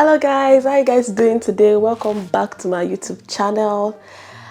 Hello guys, how you guys doing today? Welcome back to my YouTube channel.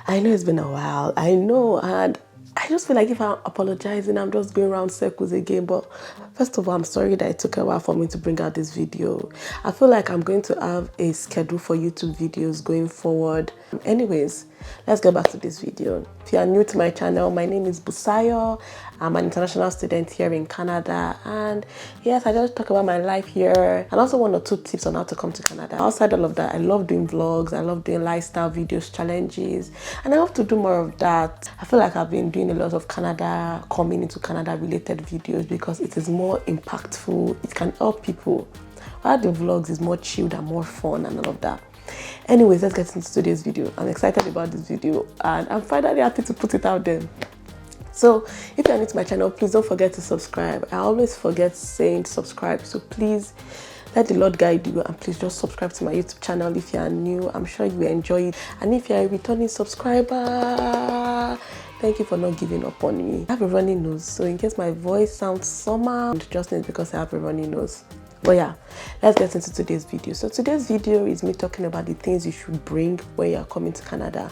I know it's been a while, I know, and I just feel like if I'm apologizing, I'm just going around circles again. But first of all, I'm sorry that it took a while for me to bring out this video. I feel like I'm going to have a schedule for YouTube videos going forward. Anyways, let's get back to this video. If you are new to my channel, my name is Busayo. I'm an international student here in Canada, and yes, I just talk about my life here and also 1 or 2 tips on how to come to Canada. Outside all of that, I love doing vlogs, I love doing lifestyle videos, challenges, and I hope to do more of that. I feel like I've been doing a lot of coming into Canada related videos because it is more impactful, it can help people, while the vlogs is more chilled and more fun and all of that. Anyways, let's get into today's video. I'm excited about this video and I'm finally happy to put it out there. So if you're new to my channel, please don't forget to subscribe. I always forget saying subscribe, so please let the Lord guide you and please just subscribe to my YouTube channel if you are new. I'm sure you will enjoy it, and if you're a returning subscriber, thank you for not giving up on me. I have a runny nose, so in case my voice sounds summer, just know it's because I have a runny nose. But yeah, let's get into today's video. So today's video is me talking about the things you should bring when you're coming to Canada.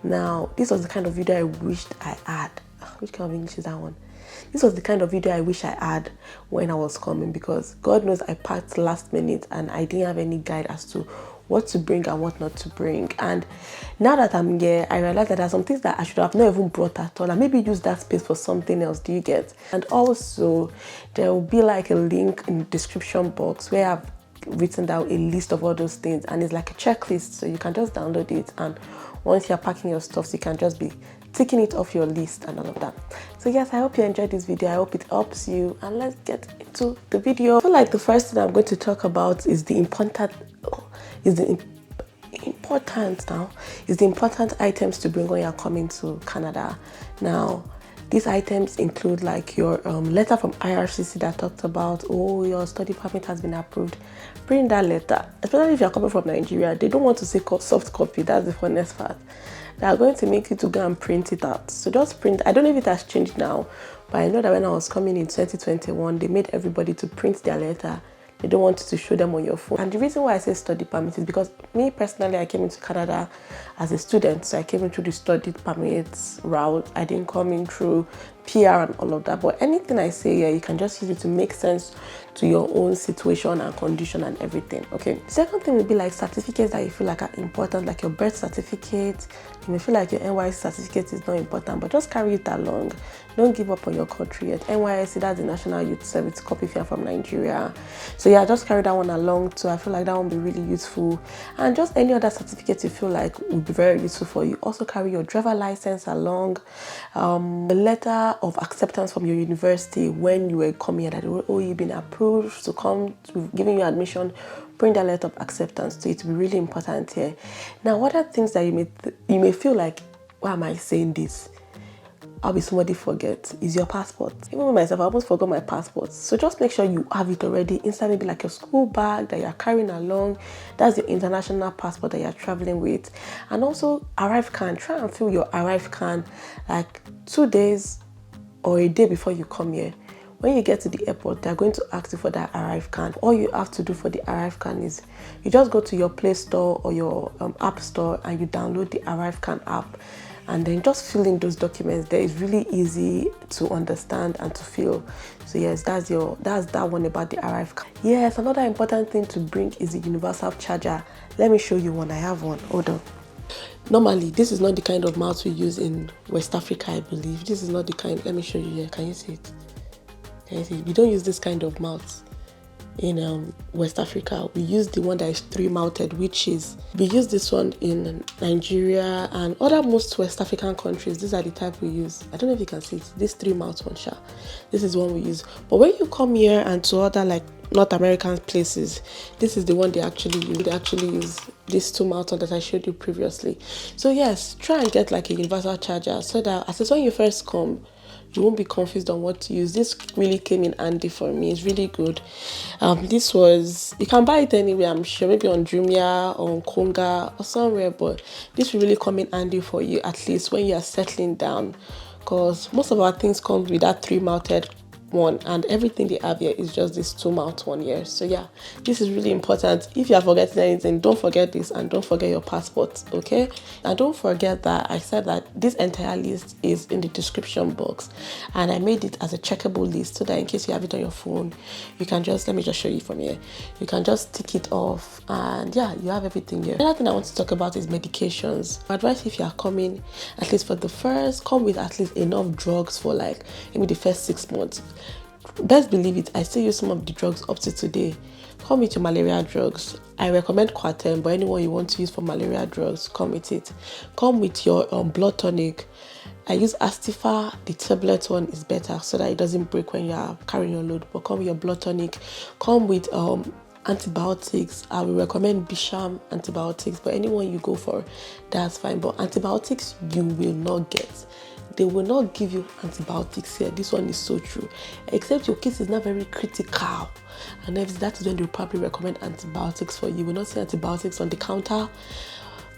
Now, this was the kind of video I wished I had. Which kind of English is that one? This was the kind of video I wish I had when I was coming, because God knows I packed last minute and I didn't have any guide as to what to bring and what not to bring. And now that I'm here, I realized that there are some things that I should have not even brought at all, and maybe use that space for something else. Do you get? And also there will be like a link in the description box where I've written down a list of all those things, and it's like a checklist, so you can just download it, and once you're packing your stuff, you can just be ticking it off your list and all of that. So yes, I hope you enjoyed this video. I hope it helps you, and let's get into the video. I feel like the first thing I'm going to talk about is the important items to bring when you're coming to Canada. Now, these items include like your letter from IRCC that talked about, oh, your study permit has been approved. Bring that letter, especially if you're coming from Nigeria. They don't want to say soft copy. That's the funnest part. They are going to make you to go and print it out. So just print. I don't know if it has changed now, but I know that when I was coming in 2021, they made everybody to print their letter. They don't want you to show them on your phone. And the reason why I say study permit is because me personally, I came into Canada as a student, so I came in through the study permits route. I didn't come in through PR and all of that. But anything I say here, you can just use it to make sense to your own situation and condition and everything. Okay. The second thing would be like certificates that you feel like are important, like your birth certificate. You may feel like your NYSC certificate is not important, but just carry it along. Don't give up on your country yet. NYSC, that's the National Youth Service copy if you're from Nigeria. So yeah, just carry that one along too. I feel like that one will be really useful. And just any other certificate you feel like would be very useful for you. Also carry your driver license along, a letter of acceptance from your university when you were coming here, that you've been approved to come, to giving you admission. Bring that letter of acceptance to it. It will be really important here. Now, what are things that you may feel like, why am I saying this? I'll be somebody forget, is your passport. Even with myself, I almost forgot my passport. So just make sure you have it already inside, maybe like your school bag that you're carrying along. That's your international passport that you're traveling with. And also arrive can. Try and fill your arrive can like 2 days or a day before you come here. When you get to the airport, they're going to ask you for that arrive can. All you have to do for the arrive can is you just go to your Play Store or your App Store and you download the arrive can app, and then just fill in those documents there. It's really easy to understand and to fill. So yes, that's that one about the arrive can. Yes, another important thing to bring is the universal charger. Let me show you one. I have one. Hold on. Normally, this is not the kind of mouse we use in West Africa, I believe. This is not the kind. Let me show you here. Can you see it? Can you see it? We don't use this kind of mouse in West Africa. We use the one that is 3-mounted, which is, we use this one in Nigeria and other most West African countries. These are the type we use. I don't know if you can see it. This 3-mount one, sure. This is one we use. But when you come here and to other like North American places, this is the one they actually use. They actually use this 2-mount one that I showed you previously. So yes, try and get like a universal charger so that as when you first come, you won't be confused on what to use. This really came in handy for me. It's really good. This was, you can buy it anywhere, I'm sure, maybe on Jumia or on Konga or somewhere, but this will really come in handy for you, at least when you are settling down, because most of our things come with that 3-mounted one, and everything they have here is just this 2-mouth one here. So yeah, this is really important. If you are forgetting anything, don't forget this, and don't forget your passport, okay? And don't forget that I said that this entire list is in the description box, and I made it as a checkable list so that in case you have it on your phone, you can just, let me just show you from here, you can just tick it off, and yeah, you have everything here. Another thing I want to talk about is medications. I advise, if you are coming, at least for the first, come with at least enough drugs for like maybe the first 6 months. Best believe it, I still use some of the drugs up to today. Come with your malaria drugs. I recommend Quaterm, but anyone you want to use for malaria drugs, come with it. Come with your blood tonic. I use Astifa. The tablet one is better so that it doesn't break when you are carrying your load. But come with your blood tonic. Come with antibiotics. I will recommend Bisham antibiotics, but anyone you go for, that's fine. But antibiotics you will not get. They will not give you antibiotics here. This one is so true. Except your case is not very critical, and if that is when they'll probably recommend antibiotics for you. You will not see antibiotics on the counter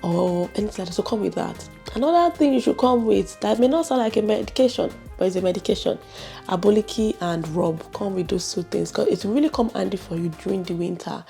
or anything like that. So come with that. Another thing you should come with that may not sound like a medication, but it's a medication. Aboliki and Rob. Come with those two things because it will really come handy for you during the winter.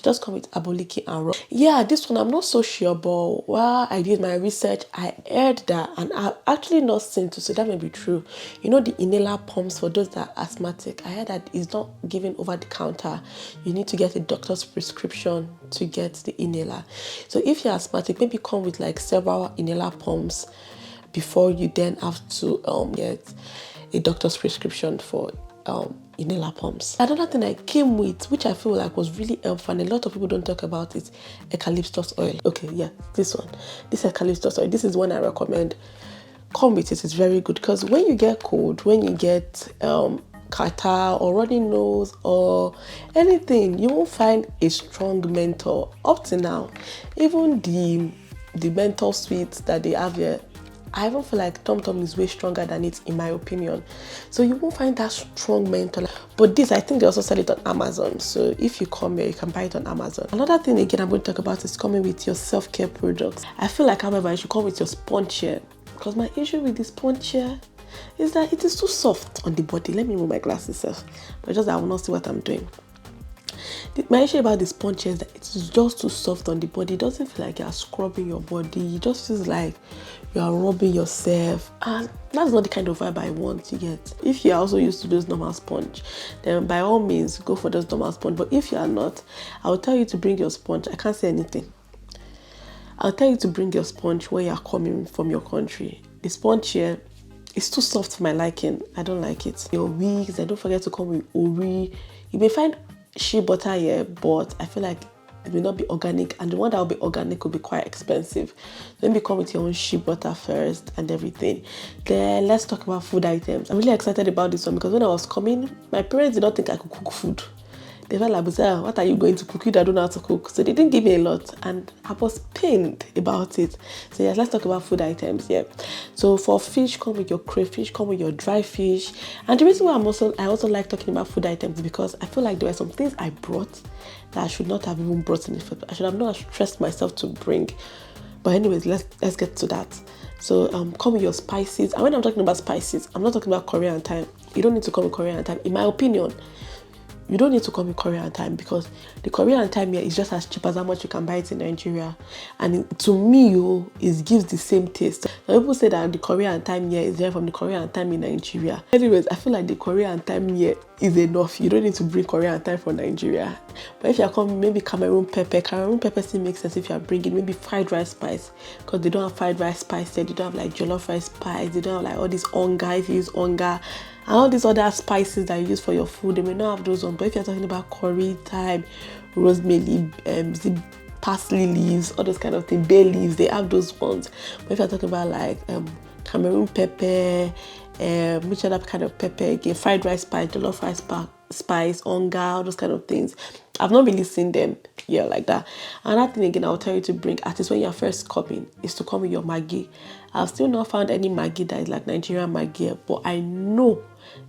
Just come with Aboliki and Rob. Yeah, this one I'm not so sure, but while I did my research, I heard that, and I've actually not seen to, so that may be true. You know, the inhaler pumps for those that are asthmatic, I heard that it's not given over the counter. You need to get a doctor's prescription to get the inhaler. So if you're asthmatic, maybe come with like several inhaler pumps before you then have to get a doctor's prescription for inhaler pumps. Another thing I came with, which I feel like was really helpful, and a lot of people don't talk about, is eucalyptus oil. Okay, yeah, this one. This eucalyptus oil. This is one I recommend. Come with it. It's very good because when you get cold, when you get catarrh or runny nose or anything, you won't find a strong menthol. Up to now, even the menthol sweets that they have here, I even feel like Tom Tom is way stronger than it, in my opinion. So you won't find that strong menthol. But this, I think they also sell it on Amazon. So if you come here, you can buy it on Amazon. Another thing again I'm going to talk about is coming with your self-care products. I feel like, however, you should come with your sponge here, because my issue with the sponge here is that it is too soft on the body. Let me remove my glasses first, but just that I will not see what I'm doing. My issue about the sponge is that it's just too soft on the body. It doesn't feel like you're scrubbing your body. It just feels like you are rubbing yourself, and that's not the kind of vibe I want to get. If you're also used to those normal sponge, then by all means go for those normal sponge. But if you are not, I will tell you to bring your sponge. I can't say anything. I'll tell you to bring your sponge when you're coming from your country. The sponge here is too soft for my liking. I don't like it. Your wigs, and don't forget to come with Ori. You may find shea butter here, but I feel like it will not be organic, and the one that will be organic will be quite expensive. Let me come with your own shea butter first and everything. Then let's talk about food items. I'm really excited about this one because when I was coming, my parents did not think I could cook food. They felt like, what are you going to cook? You that don't know how to cook. So they didn't give me a lot, and I was pained about it. So yes, let's talk about food items here. So for fish, come with your crayfish, come with your dry fish. And the reason why I also like talking about food items is because I feel like there were some things I brought that I should not have even brought in the first place. I should have not stressed myself to bring. But anyways, let's get to that. So come with your spices. And when I'm talking about spices, I'm not talking about coriander and thyme. You don't need to come with coriander and thyme. In my opinion, you don't need to come with coriander and thyme because the coriander and thyme here is just as cheap as how much you can buy it in Nigeria. And to me, it gives the same taste. Now, people say that the coriander and thyme here is there from the coriander and thyme in Nigeria. Anyways, I feel like the coriander and thyme here is enough. You don't need to bring coriander and thyme from Nigeria. But if you're coming, maybe Cameroon pepper still makes sense if you're bringing maybe fried rice spice, because they don't have fried rice spice there. They don't have like jollof rice spice. They don't have like all these onga if you use onga. And all these other spices that you use for your food, they may not have those ones. But if you're talking about curry, thyme, rosemary, parsley leaves, all those kind of things, bay leaves, they have those ones. But if you're talking about like Cameroon pepper, which other kind of pepper again, fried rice spice, jollof rice spice, onga, all those kind of things, I've not really seen them here like that. Another thing again I'll tell you to bring, at least when you're first coming, is to come with your Maggi. I've still not found any Maggi that is like Nigerian Maggi, but I know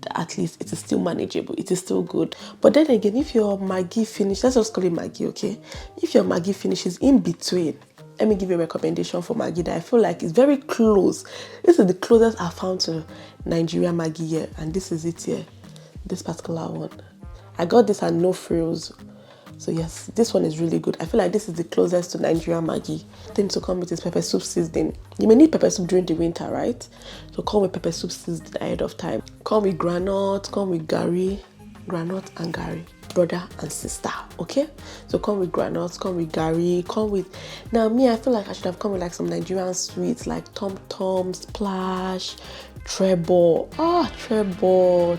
that at least it is still manageable. It is still good. But then again, if your Maggi finish, let's just call it Maggi, okay? If your Maggi finishes in between, let me give you a recommendation for Maggi that I feel like is very close. This is the closest I found to Nigerian Maggi here, and this is it here. this particular one. I got this and no frills. So yes, this one is really good. I feel like this is the closest to Nigerian Maggi. Thing to come with is pepper soup seasoning. You may need pepper soup during the winter, right? So come with pepper soup seasoning ahead of time. Come with granite, come with gari, granite and gari, brother and sister, okay? So come with granules, come with gari, come with... Now me, I feel like I should have come with like some Nigerian sweets like Tom Tom, Splash, Treble. Treble.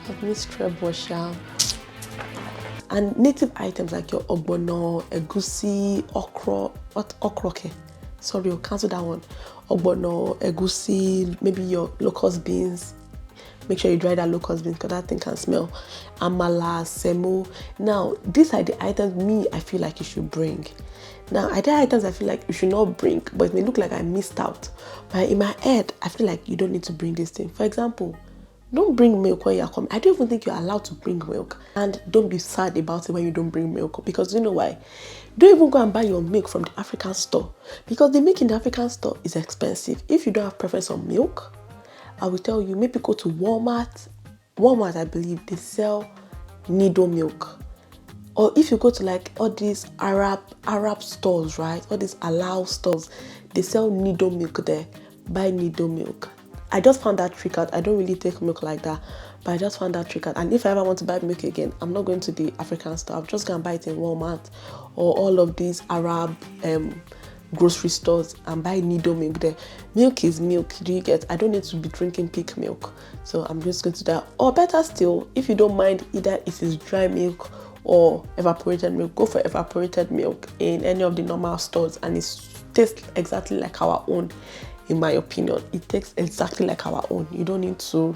I've missed Treble, Sha. And native items like your ogbono, egusi, okra, okroke. Sorry, I'll cancel that one. Ogbono, egusi, maybe your locust beans. Make sure you dry that locust beans because that thing can smell. Amala, semo. Now, these are the items I feel like you should bring. Now, are there items I feel like you should not bring, but it may look like I missed out. But in my head, I feel like you don't need to bring this thing. For example, don't bring milk when you're coming. I don't even think you're allowed to bring milk. And don't be sad about it when you don't bring milk. Because you know why? Don't even go and buy your milk from the African store. Because the milk in the African store is expensive. If you don't have preference on milk, I will tell you, maybe go to Walmart. Walmart, I believe, they sell Nido milk. Or if you go to like all these Arab stores, right? All these Allow stores, they sell Nido milk there. Buy Nido milk. I just found that trick out. I don't really take milk like that, but I just found that trick out. And if I ever want to buy milk again, I'm not going to the African store. I'm just going to buy it in Walmart or all of these Arab grocery stores and buy Nido milk there. Milk is milk. Do you get? I don't need to be drinking peak milk. So I'm just going to that. Or better still, if you don't mind, either it is dry milk or evaporated milk, go for evaporated milk in any of the normal stores, and it tastes exactly like our own. In my opinion, it tastes exactly like our own. You don't need to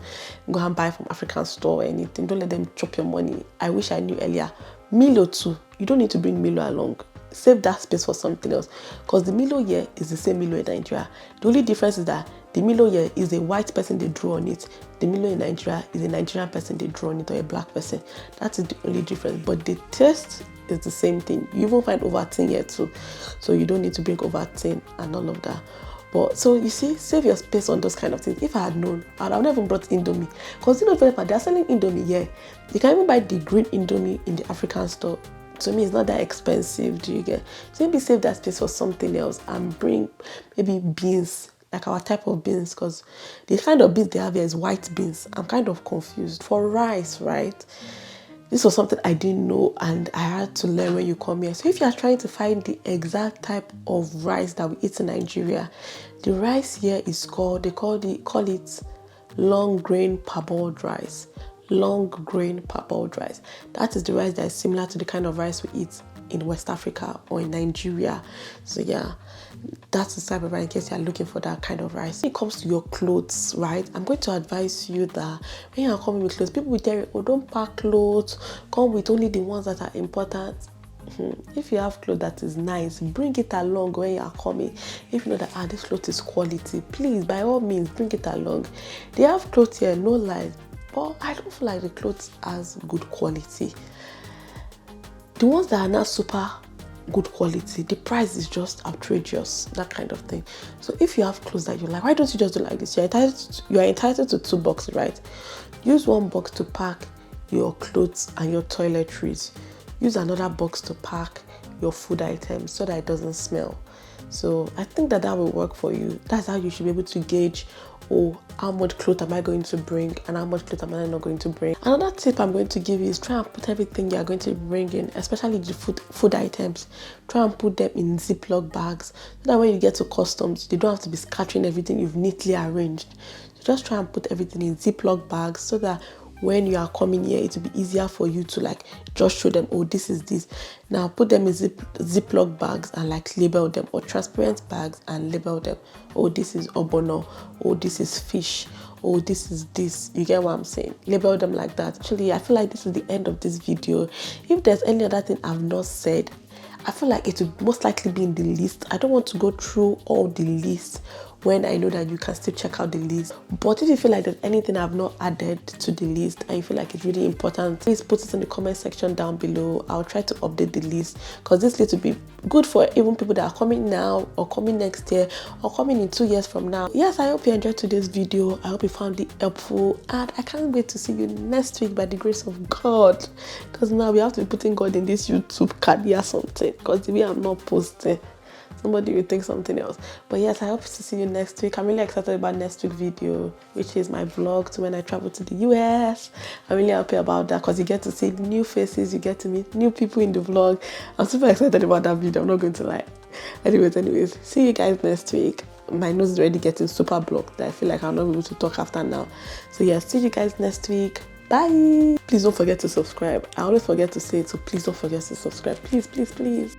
go and buy from African store or anything. Don't let them chop your money. I wish I knew earlier. Milo too. You don't need to bring Milo along. Save that space for something else. Because the Milo here is the same Milo in Nigeria. The only difference is that the Milo here is a white person they drew on it. The Milo in Nigeria is a Nigerian person they drew on it, or a black person. That is the only difference. But the taste is the same thing. You even find Ovaltine here too. So you don't need to bring Ovaltine and all of that. But so you see, save your space on those kind of things. If I had known, I'd have never brought Indomie. Because you know, they're selling Indomie here. You can even buy the green Indomie in the African store. To me, it's not that expensive. Do you get? So maybe save that space for something else and bring maybe beans, like our type of beans, because the kind of beans they have here is white beans. I'm kind of confused. For rice, right? This was something I didn't know, and I had to learn when you come here. So if you are trying to find the exact type of rice that we eat in Nigeria, the rice here is called, they call it long grain parboiled rice. Long grain parboiled rice. That is the rice that is similar to the kind of rice we eat in West Africa or in Nigeria. So yeah, that's the type of rice in case you're looking for that kind of rice. When it comes to your clothes, right, I'm going to advise you that when you're coming with clothes, people will tell you, oh, don't pack clothes, come with only the ones that are important. If you have clothes that is nice, bring it along when you are coming. If you know that this clothes is quality, please, by all means, bring it along. They have clothes here, no lies, but I don't feel like the clothes has good quality. The ones that are not super good quality, the price is just outrageous, that kind of thing. So if you have clothes that you like, why don't you just do like this? You are entitled to 2 boxes, right? Use 1 box to pack your clothes and your toiletries. Use another box to pack your food items so that it doesn't smell. So I think that will work for you. That's how you should be able to gauge, how much clothes am I going to bring and how much clothes am I not going to bring. Another tip I'm going to give you is try and put everything you are going to bring in, especially the food items. Try and put them in Ziploc bags so that when you get to customs, you don't have to be scattering everything you've neatly arranged. So just try and put everything in Ziploc bags so that when you are coming here, it will be easier for you to like just show them, oh, this is this. Now put them in Ziploc bags and like label them, or transparent bags and label them. Oh, this is obono. Oh, this is fish. Oh, this is this. You get what I'm saying? Label them like that. Actually, I feel like this is the end of this video. If there's any other thing I've not said, I feel like it would most likely be in the list. I don't want to go through all the list when I know that you can still check out the list. But if you feel like there's anything I've not added to the list and you feel like it's really important, please put it in the comment section down below. I'll try to update the list, because this list will be good for even people that are coming now or coming next year or coming in 2 years from now. Yes, I hope you enjoyed today's video. I hope you found it helpful, and I can't wait to see you next week by the grace of God, because now we have to be putting God in this YouTube career something, because the way I'm not posting, somebody will think something else. But yes, I hope to see you next week. I'm really excited about next week's video, which is my vlog to when I travel to the US. I'm really happy about that, because you get to see new faces, you get to meet new people in the vlog. I'm super excited about that video, I'm not going to lie. Anyways, see you guys next week. My nose is already getting super blocked. I feel like I'm not able to talk after now. So yeah, see you guys next week. Bye. Please don't forget to subscribe. I always forget to say it, so please don't forget to subscribe. Please.